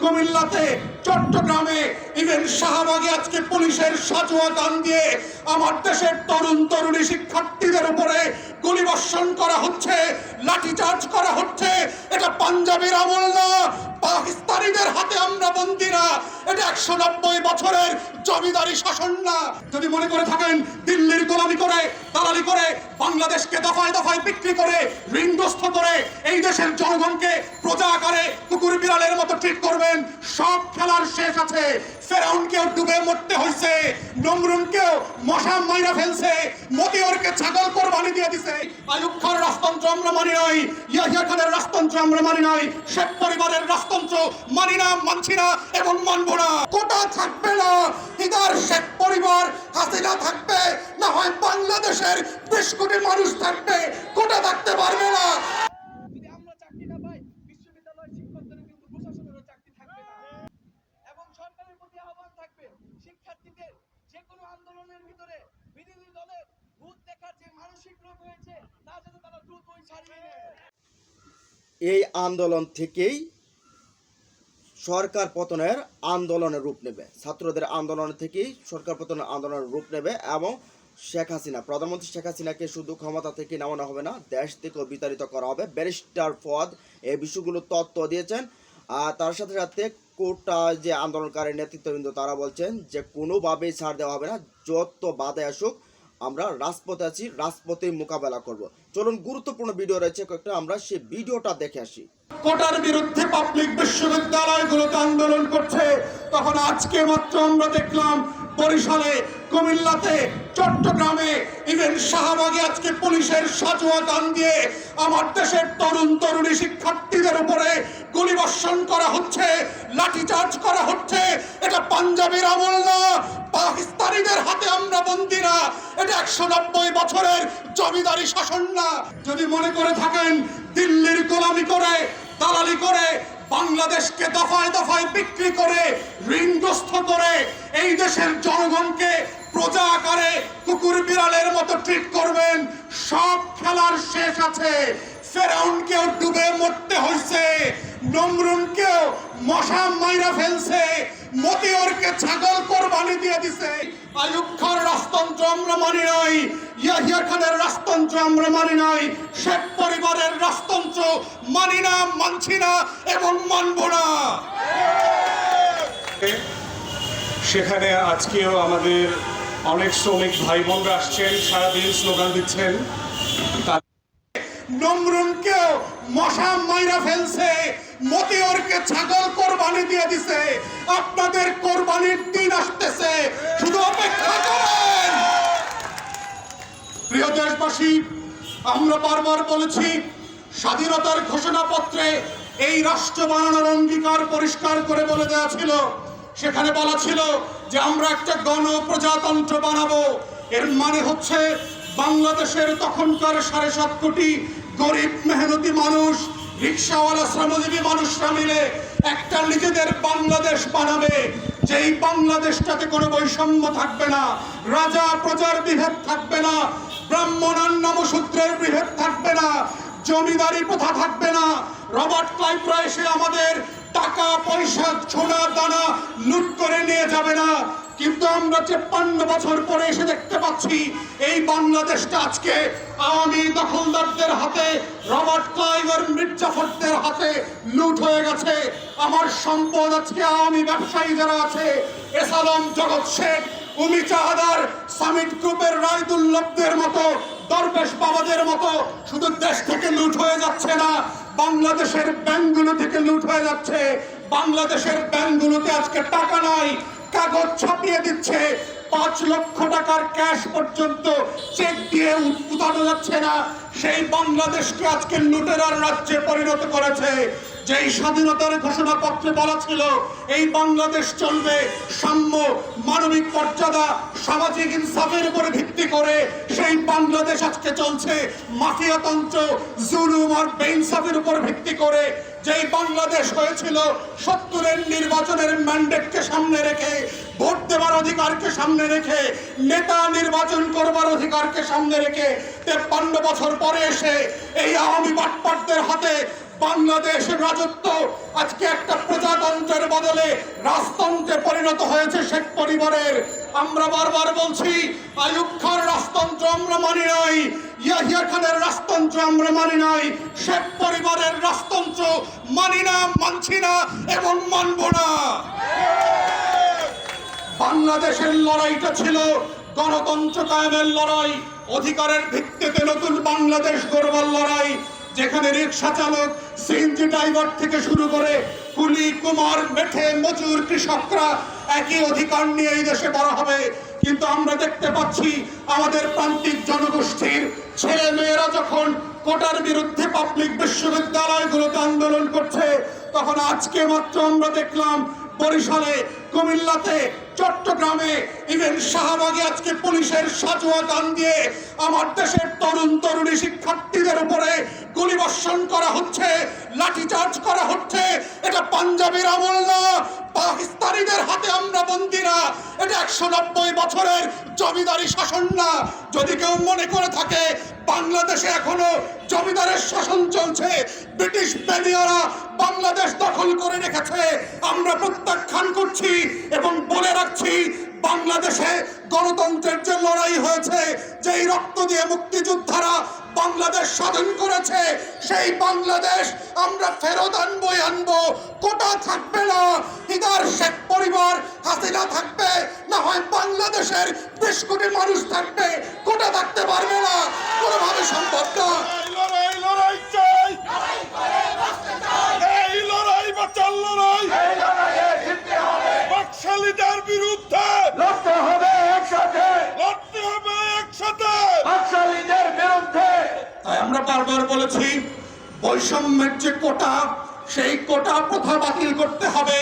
কুমিল্লাতে, চট্টগ্রামে, ইভেন শাহবাগে আজকে পুলিশের সাজোয়া গান দিয়ে আমার দেশের তরুণ তরুণী শিক্ষার্থীদের উপরে গুলিবর্ষণ করা হচ্ছে, লাঠিচার্জ করা হচ্ছে। এটা পাঞ্জাবের আমল না, পাকিস্তানিদের হাতে আমরা বন্দী না, এটা 190 বছরের জমিদারি শাসন না। যদি মনে করে থাকেন দিল্লির গোলামি করে, দালালি করে, বাংলাদেশকে দফায় দফায় বিক্রি করে, ঋণগ্রস্ত করে এই দেশের জনগণকে প্রজা আকারে কুকুর বিড়ালের মতো ট্রিট করবেন, সব খেলার শেষ আছে। ফেরাউনকেও ডুবে মরতে হয়েছে, নমরুনকেও মশা মাইরা ফেলছে, মতিয়রকে ছাগল কোরবানি দিয়ে দিছে। আইয়ুব খানের রাজতন্ত্র আমরা মানি নাই, ইয়াহিয়া খানের রাজতন্ত্র আমরা মানি নাই, শেখ পরিবারের রাজতন্ত্র মানি না, মানছি না এবং মানব না। কোটা থাকবে না, ইদার শেখ পরিবার হাসিনা থাকবে, না হয় বাংলাদেশের 20 কোটি মানুষ থাকবে, কোটা থাকতে পারবে না। যদি আমরা চাকরি না পাই, বিশ্ববিদ্যালয়ের শিক্ষকদের কিন্তু প্রশাসনেরও চাকরি থাকবে না। এবং সরকারের প্রতি আহ্বান থাকবে, শিক্ষার্থীদের যে কোনো আন্দোলনের ভিতরে বিরোধী দলের ভূত দেখার যে মানসিক রোগ হয়েছে তা যাতে তারা দ্রুতই ছাড়িয়ে নেয়। এই আন্দোলন থেকেই সরকার পতনের আন্দোলনের রূপ নেবে, ছাত্রদের আন্দোলন থেকেই সরকার পতনের আন্দোলনের রূপ নেবে এবং শেখ হাসিনা, প্রধানমন্ত্রী শেখ হাসিনাকে শুধু ক্ষমতা থেকে নামানো হবে না, দেশ থেকেও বিতাড়িত করা হবে। ব্যারিস্টার ফওয়াদ এই বিষয়গুলো তথ্য দিয়েছেন। আর তার সাথে সাথে কোটা যে আন্দোলনকারী নেতৃত্ববৃন্দ তারা বলছেন যে কোনোভাবেই ছাড় দেওয়া হবে না, যত বাধা আসুক আমরা রাজপথে আছি, রাজপথে মোকাবেলা করব। চলুন, গুরুত্বপূর্ণ ভিডিও রয়েছে কয়েকটা, আমরা সেই ভিডিওটা দেখে আসি। কোটার বিরুদ্ধে পাবলিক বিশ্ববিদ্যালয়গুলোতে আন্দোলন করছে, তখন আজকে মাত্র আমরা দেখলাম বরিশালে, কুমিল্লাতে, চট্টগ্রামে, ইভেন শাহবাগে আজকে পুলিশের সাজোয়া গান দিয়ে আমার দেশের তরুণ তরুণী শিক্ষার্থীদের উপরে গুলিবর্ষণ করা হচ্ছে, লাঠিচার্জ করা হচ্ছে। এটা পাঞ্জাবের আমল না, পাকিস্তানিদের হাতে আমরা বন্দী না, এটা 190 বছরের জমিদারি শাসন না। যদি মনে করে থাকেন দিল্লির গোলামি করে, দালালি করে, বাংলাদেশকে দফায় দফায় বিক্রি করে, ঋণগ্রস্ত করে এই দেশের জনগণকে প্রজা আকারে কুকুর বিড়ালের মতো ট্রিট করবেন, সব খেলার শেষ আছে। ফেরাউনকেও ডুবে মরতে হয়েছে, নমরুনকেও মশা মাইরা ফেলছে, মতিয়রকে ছাগল কোরবানি দিয়ে দিছে। আইয়ুব খানের রাজতন্ত্র আমরা মানি নাই, ইয়াহিয়া খানের রাজতন্ত্র আমরা মানি নাই, শেখ পরিবারের রাজতন্ত্র মানি না, মানছি না এবং মানব না। সেখানে আজকেও আমাদের অনেক শ্রমিক ভাই বোনরা আসছেন, সারাদিন স্লোগান দিচ্ছেন। নমরুনকেও মশা মাইরা ফেলছে, মতিয়রকে ছাগল কোরবানি দিয়ে দিছে। আপনাদের কোরবানির দিন আসতেছে, শুধু অপেক্ষা করেন। প্রিয় দেশবাসী, আমরা বারবার বলেছি স্বাধীনতার ঘোষণাপত্রে এই রাষ্ট্র বানানোর অঙ্গীকার পরিষ্কার করে বলে দেওয়া ছিল। সেখানে বলা ছিল যে আমরা একটা গণপ্রজাতন্ত্র বানাবো। এর মানে হচ্ছে বাংলাদেশের তখনকার 7.5 কোটি গরিব মেহনতি মানুষ, রিক্সাওয়ালা, শ্রমজীবী মানুষরা মিলে একটা নিজেদের বাংলাদেশ বানাবে, যেই বাংলাদেশটাতে কোনো বৈষম্য থাকবে না, রাজা প্রজার বিভেদ থাকবে না, ব্রাহ্মণ আর নমশূদ্রের বিভেদ থাকবে না, জমিদারি প্রথা থাকবে না। রবার্ট ক্লাইভরা এসে আমাদের টাকা পয়সা সোনা দানা লুট করে নিয়ে যাবে না। কিন্তু আমরা 53 বছর পরে এসে দেখতে পাচ্ছি এই বাংলাদেশটা আজকে আওয়ামী দখলদারদের হাতে, রবার্ট ক্লাইভ আর মির্জাফরদের হাতে লুট হয়ে গেছে। আমার সম্পদ আজকে আওয়ামী ব্যবসায়ী যারা আছে, এসালম, জগৎ শেখ, উমি চাহাদার, সামিট গ্রুপের রায়দুল্লভদের মতো, দরবেশ বাবাদের মতো শুধু দেশ থেকে লুট হয়ে যাচ্ছে না, বাংলাদেশের ব্যাংকগুলো থেকে লুট হয়ে যাচ্ছে। বাংলাদেশের ব্যাংকগুলোতে আজকে টাকা নাই, কাগজ ছাপিয়ে দিচ্ছে। 5 লক্ষ টাকার ক্যাশ পর্যন্ত চেক দিয়ে উঠানো যাচ্ছে না। সেই বাংলাদেশকে আজকে লুটেরার রাজ্যে পরিণত করেছে। যেই স্বাধীনতার ঘোষণাপত্রে বলা ছিল এই বাংলাদেশ চলবে সাম্য, মানবিক মর্যাদা, সামাজিক ইনসাফের উপরে ভিত্তি করে, সেই বাংলাদেশ আজকে চলছে মাফিয়াতন্ত্র, জুলুম আর বেইনসাফের উপর ভিত্তি করে। যেই বাংলাদেশ হয়েছিল 70-এর নির্বাচনের ম্যান্ডেটকে সামনে রেখে, ভোট দেওয়ার অধিকারকে সামনে রেখে, নেতা নির্বাচন করবার অধিকারকে সামনে রেখে, 53 বছর পরে এসে এই আওয়ামী বাটপাটদের হাতে বাংলাদেশের রাজত্ব আজকে একটা প্রজাতন্ত্রের বদলে রাজতন্ত্রে পরিণত হয়েছে শেখ পরিবারের। আমরা বারবার বলছি, আইয়ুব খান রাজতন্ত্র আমরা মানি নাই, ইয়াহিয়া খানের রাজতন্ত্র আমরা মানি নাই, শেখ পরিবারের রাজতন্ত্র মানি না, মানছি না এবং মানব না। বাংলাদেশের লড়াইটা ছিল গণতন্ত্র কায়েমের লড়াই, অধিকারের ভিত্তিতে নতুন বাংলাদেশ গড়বার লড়াই, যেখানে রিক্সা চালক, সিএনজি ড্রাইভার থেকে শুরু করে কুলি, কুমার, মেঠে, মজুর, কৃষকরা একই অধিকার নিয়ে এই দেশে বড় হবে। কিন্তু আমরা দেখতে পাচ্ছি আমাদের প্রান্তিক জনগোষ্ঠীর ছেলে মেয়েরা যখন কোটার বিরুদ্ধে পাবলিক বিশ্ববিদ্যালয়গুলোতে আন্দোলন করছে, তখন আজকে মাত্র আমরা দেখলাম বরিশালে, কুমিল্লাতে, চট্টগ্রামে, ইভেন শাহবাগে আজকে পুলিশের সাজোয়া গান দিয়ে আমার দেশের তরুণ তরুণী শিক্ষার্থীদের উপরে গুলিবর্ষণ করা হচ্ছে, লাঠিচার্জ করা হচ্ছে। এটা পাঞ্জাবের আমল না, পাকিস্তানিদের হাতে আমরা বন্দী না, এটা 190 বছরের জমিদারি শাসন না। যদি কেউ মনে করে থাকে বাংলাদেশে এখনো জমিদারের শাসন চলছে, ব্রিটিশ বেনিয়ারা বাংলাদেশ দখল করে রেখেছে, আমরা প্রত্যাখ্যান করছি এবং বলে রাখছি, বাংলাদেশে গণতন্ত্রের যে লড়াই হয়েছে, যেই রক্ত দিয়ে মুক্তিযোদ্ধারা বাংলাদেশ স্বাধীন করেছে, সেই বাংলাদেশ আমরা ফেরত আনবো। কোটা থাকবে না, ইদার শেখ পরিবার, হাসিনা থাকবে, না হয় বাংলাদেশের 20 কোটি মানুষ থাকবে, কোটা থাকতে পারবে না, কোনোভাবে সম্ভব না। লড়াই চাই, এই লড়াই বাঁচার লড়াই, বাকশালীদের বিরুদ্ধে লড়তে হবে একসাথে, লড়তে হবে একসাথে। বাকশালীদের বিরুদ্ধে। তাই আমরা বারবার বলেছি, বৈষম্যের যে কোটা, সেই কোটা প্রথা বাতিল করতে হবে।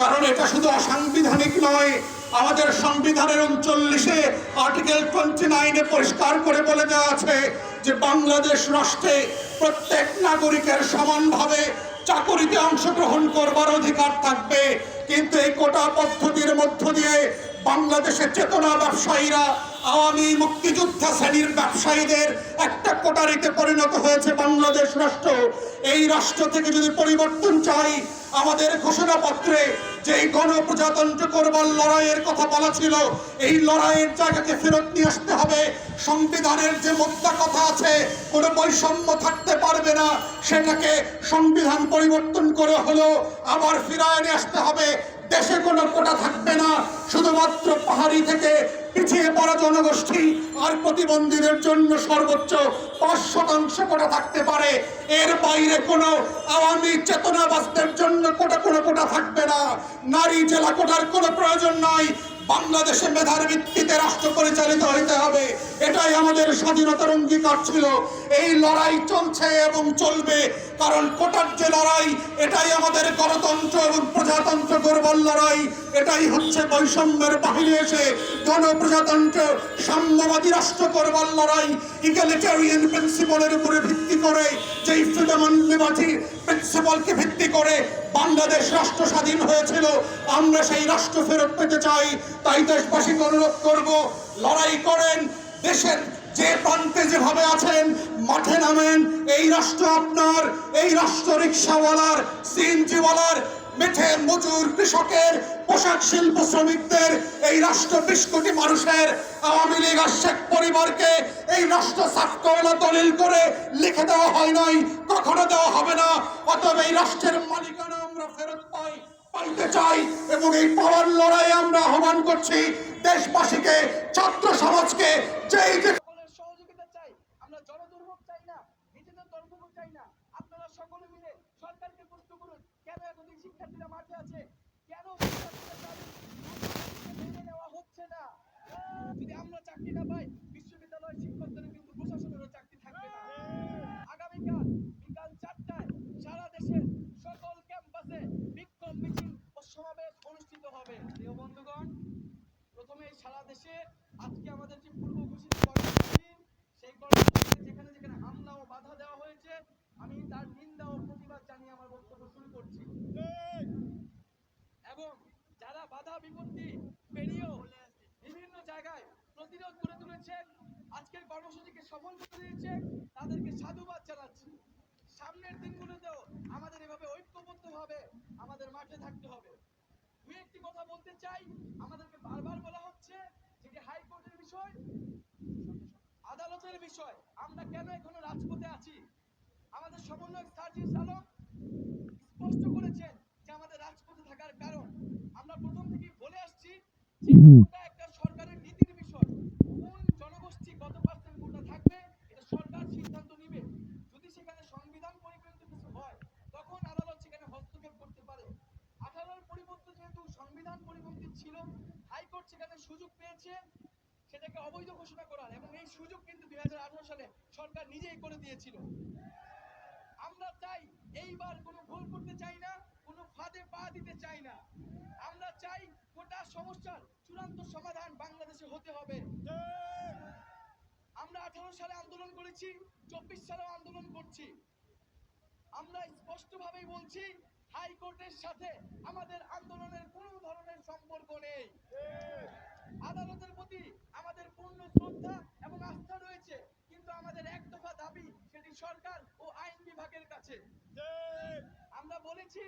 কারণ এটা শুধু অসাংবিধানিক নয়, আমাদের সংবিধানের 39-এ আর্টিকেল 29-এ পরিষ্কার করে বলে দেওয়া আছে যে বাংলাদেশ রাষ্ট্রে প্রত্যেক নাগরিকের সমানভাবে চাকরিতে অংশগ্রহণ করবার অধিকার থাকবে। কিন্তু এই কোটা পদ্ধতির মধ্য দিয়ে বাংলাদেশের চেতনা ব্যবসায়ীরা, আওয়ামী মুক্তিযোদ্ধা শ্রেণীর ব্যবসায়ীদের একটা কোটারিতে পরিণত হয়েছে বাংলাদেশ রাষ্ট্র। এই রাষ্ট্র থেকে যদি পরিবর্তন চাই, আমাদের ঘোষণাপত্রে যে গণপ্রজাতন্ত্র করবার লড়াইয়ের কথা বলা ছিল, এই লড়াইয়ের জায়গাকে ফেরত নিয়ে আসতে হবে। সংবিধানের যে মোদ্দা কথা আছে, কোনো বৈষম্য থাকতে পারবে না, সেটাকে সংবিধান পরিবর্তন করে হলেও আবার ফিরায় নিয়ে আসতে হবে। দেশে কোনো কোটা থাকবে না, শুধুমাত্র পাহাড়ি থেকে পিছিয়ে পড়া জনগোষ্ঠী আর প্রতিবন্ধীদের জন্য সর্বোচ্চ 5% কোটা থাকতে পারে। এর বাইরে কোনো আওয়ামী চেতনাবাসদের জন্য কোনো কোটা থাকবে না। নারী জেলা কোটার কোনো প্রয়োজন নাই। বাংলাদেশে মেধার ভিত্তিতে রাষ্ট্র পরিচালিত হইতে হবে, এটাই আমাদের স্বাধীনতার অঙ্গীকার ছিল। এই লড়াই চলছে এবং চলবে, কারণ কোটার যে লড়াই, এটাই আমাদের গণতন্ত্র এবং প্রজাতন্ত্র গড়বার লড়াই। এটাই হচ্ছে বৈষম্যের বাহিরে এসে গণপ্রজাতন্ত্র সাম্যবাদী রাষ্ট্র করবার লড়াই। ইগালিটেরিয়ান প্রিন্সিপালের উপরে ভিত্তি করে, যেই ফ্রিডম অ্যান্ড লিবার্টি প্রিন্সিপালকে ভিত্তি করে বাংলাদেশ রাষ্ট্র স্বাধীন হয়েছিল, আমরা সেই রাষ্ট্র ফেরত পেতে চাই। তাই দেশবাসীকে অনুরোধ করব, লড়াই করেন, দেশের যে প্রান্তে যেভাবে আছেন মাঠে নামেন। এই রাষ্ট্র আপনার, এই রাষ্ট্র রিক্সাওয়ালার, সিএনজিওয়ালার, মেঠে মজুর, কৃষকের, পোশাক শিল্প শ্রমিকদের, এই রাষ্ট্র 20 কোটি মানুষের। আওয়ামী লীগ আর শেখ পরিবারকে এই রাষ্ট্র সাফ করলা দলিল করে লিখে দেওয়া হয় নাই, কখনো দেওয়া হবে না। অতএব এই রাষ্ট্রের মালিকানা আমরা ফেরত পাইতে চাই এবং এই পাওয়ার লড়াই আমরা আহ্বান করছি দেশবাসীকে, ছাত্র সমাজকে, যেই যে সকলের সহযোগিতা চাই। আমরা জনদুর্ভোগ চাই না, নিজেদের দুর্ভোগ চাই না। আপনারা সকলে মিলে সরকারকে প্রশ্ন করুন, কেন এতদিন শিক্ষার্থীরা মাঠে আছে, কেন শিক্ষার্থীদের দাবি মেনে নেওয়া হচ্ছে না। যদি আমরা চাকরি না পাই, বিশ্ববিদ্যালয়ের শিক্ষকদের কিন্তু প্রশাসনেরও চাকরি থাকবে না। আগামীকাল বিকাল 4টায় সারা দেশের সকল ক্যাম্পাসে বিক্ষোভ মিছিল ও সমাবেশ অনুষ্ঠিত হবে। প্রিয় বন্ধুগণ, প্রথমে সারা দেশে আজকে আমাদের যে পূর্ব ঘোষিত কর্মসূচি, সেই কর্মসূচিতে যেখানে যেখানে হামলা ও বাধা দেওয়া হয়েছে, আমি তার নিন্দা ও প্রতিবাদ জানিয়ে আমার বক্তব্য শুরু করছি। এবং যারা বাধা বিপত্তি পেরিয়েও বিভিন্ন জায়গায় প্রতিরোধ করে তুলেছেন, আজকের কর্মসূচিকে সফল করে দিয়েছে, তাদেরকে সাধুবাদ জানাচ্ছি। সামনের দিনগুলোতেও আমাদের এভাবে ঐক্যবদ্ধভাবে আমাদের মাঠে থাকতে হবে। দুই একটি কথা বলতে চাই। আমাদেরকে বারবার বলা হচ্ছে যে হাইকোর্টের বিষয়, আদালতের বিষয়, আমরা কেন এখনো রাজপথে আছি? আমাদের সমন্বয়ক সার্জিস আলম স্পষ্ট করেছেন যে আমাদের রাজপথে থাকার কারণ। আমরা প্রথম থেকেই বলে আসছি যে কোটা একটা সরকারের নীতির বিষয়। কোন জনগোষ্ঠী কত পার্সেন্ট কোটা থাকবে এটা সরকার সিদ্ধান্ত নেবে। যদি সেখানে সংবিধান পরিপন্থী কিছু হয় তখন আদালত সেখানে হস্তক্ষেপ করতে পারে। 18 পরিবর্তে যেহেতু সংবিধান পরিপন্থী ছিল, হাইকোর্ট সেখানে সুযোগ পেয়েছে সেটাকে অবৈধ ঘোষণা করার, এবং এই সুযোগ কিন্তু 2018 সালে সরকার নিজেই করে দিয়েছিল। আমরা চাই এইবার কোনো ভুল করতে চাই না, কোনো ফাঁদে পা দিতে চাই না। আমরা চাই গোটা সমস্যার চূড়ান্ত সমাধান বাংলাদেশে হতে হবে। আমরা 18 সালে আন্দোলন করেছি, 24 সালেও আন্দোলন করছি। আমরা স্পষ্টভাবেই বলছি হাইকোর্টের সাথে আমাদের আন্দোলনের কোনো ধরনের সম্পর্ক নেই। আদালতের প্রতি আমাদের পূর্ণ শ্রদ্ধা এবং আস্থা রয়েছে, কিন্তু আমাদের এক দফা দাবি সেটি সরকার ও আইন বিভাগের কাছে। আমরা বলেছি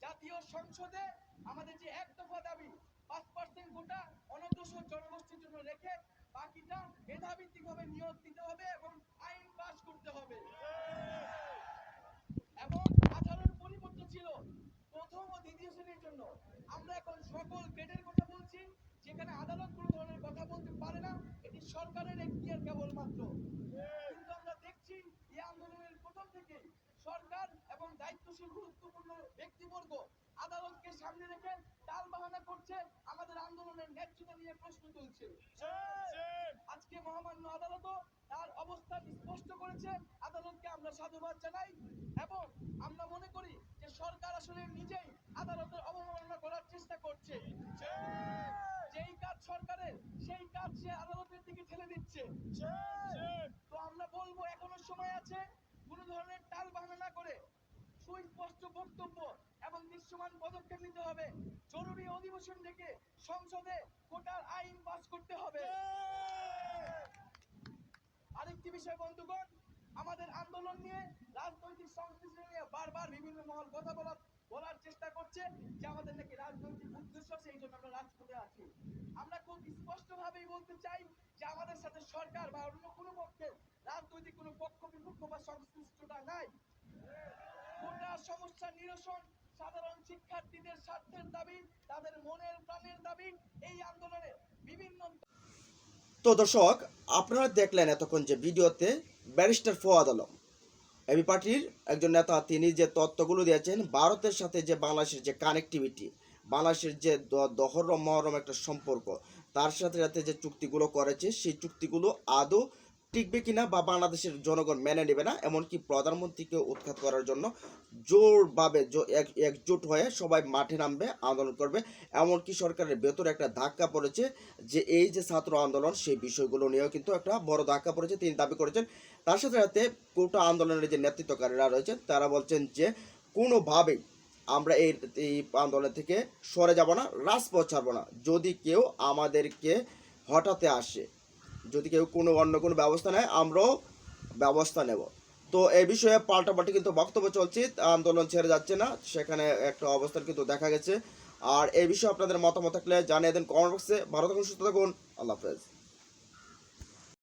জাতীয় সংসদে আমাদের যে এক দফা দাবি 5% কোটা অনগ্রসর জনগোষ্ঠীর জন্য রেখে বাকিটা মেধাভিত্তিকভাবে নিয়োগ দিতে হবে এবং আইন পাস করতে হবে। এবং 18 পরিবর্তন ছিল প্রথম ও দ্বিতীয় শ্রেণীর জন্য। আমরা এখন সকল গ্রেডের কথা বলছি, যেখানে আদালত কোনো ধরনের কথা বলতে পারে না, এটি সরকারের এখতিয়ার কেবলমাত্র। কিন্তু আমরা দেখছি এই আন্দোলনের প্রথম থেকে সরকার এবং দায়িত্বশীল গুরুত্বপূর্ণ ব্যক্তিবর্গ আদালতকে সামনে রেখে টালবাহানা করছে, আমাদের আন্দোলনের ন্যায্যতা নিয়ে প্রশ্ন তুলছে। আজকে মহামান্য আদালতও তার অবস্থান স্পষ্ট করেছে। আদালতকে আমরা সাধুবাদ জানাই এবং আমরা মনে করি যে সরকার আসলে নিজেই আদালতের অবমাননা করার চেষ্টা করছে। যেই কাজ সরকারের সেই কাজ সে আদালতের দিকে ঠেলে দিচ্ছে। তো আমরা বলবো এখনো সময় আছে, কোনো ধরনের টালবাহানা না করে সুস্পষ্ট বক্তব্য এবং দৃশ্যমান পদক্ষেপ নিতে হবে। জরুরি অধিবেশন ডেকে সংসদে কোটার আইন পাস করতে হবে। আরেকটি বিষয় বন্ধুগণ, আমাদের আন্দোলন নিয়ে রাজনৈতিক সংশ্লিষ্ট নিয়ে বারবার বিভিন্ন মহল কথা বলার চেষ্টা করছে যে আমাদের নাকি রাজনৈতিক উদ্দেশ্য, সেই জন্য আমরা রাজপথে আছি। আমরা খুব স্পষ্টভাবেই বলতে চাই যে আমাদের সাথে সরকার বা অন্য কোনো পক্ষের রাজনৈতিক কোনো পক্ষ বিপক্ষ বা সংশ্লিষ্টতা নাই। গোটা সমস্যা নিরসন সাধারণ শিক্ষার্থীদের স্বার্থের দাবি, তাদের মনের প্রাণের দাবি। এই আন্দোলনে বিভিন্ন তো দর্শক, আপনারা দেখলেন এতক্ষণ যে ভিডিওতে ব্যারিস্টার ফোয়াদ আলম, এবি পার্টির একজন নেতা, তিনি যে তত্ত্বগুলো দিয়েছেন ভারতের সাথে যে বাংলাদেশের যে কানেক্টিভিটি, বাংলাদেশের যে দহরম মহরম একটা সম্পর্ক, তার সাথে সাথে যে চুক্তিগুলো করেছে সেই চুক্তিগুলো আদৌ টিকবে কিনা বা বাংলাদেশের জনগণ মেনে নেবে না, এমনকি প্রধানমন্ত্রীকে উৎখাত করার জন্য জোরভাবে একজোট হয়ে সবাই মাঠে নামবে, আন্দোলন করবে। এমনকি সরকারের ভেতরে একটা ধাক্কা পড়েছে যে এই যে ছাত্র আন্দোলন, সেই বিষয়গুলো নিয়েও কিন্তু একটা বড় ধাক্কা পড়েছে, তিনি দাবি করেছেন। তার সাথে সাথে কোটা আন্দোলনের যে নেতৃত্বকারীরা রয়েছেন তারা বলছেন যে কোনোভাবেই আমরা এই আন্দোলন থেকে সরে যাব না, রাজপথ ছাড়বো না। যদি কেউ আমাদেরকে হঠাতে আসে, যদি কেউ অন্য কোনো ব্যবস্থা নেয়, আমরাও ব্যবস্থা নেব। তো এই বিষয়ে পাল্টাপাল্টি কিন্তু বক্তব্য চলছে, আন্দোলন ছেড়ে যাচ্ছে না, সেখানে একটা অবস্থান কিন্তু দেখা গেছে। আর এই বিষয়ে আপনাদের মতামত থাকলে জানিয়ে দেন কমেন্ট বক্সে। ভালো থাকুন, সুস্থ থাকুন, আল্লাহ হাফেজ।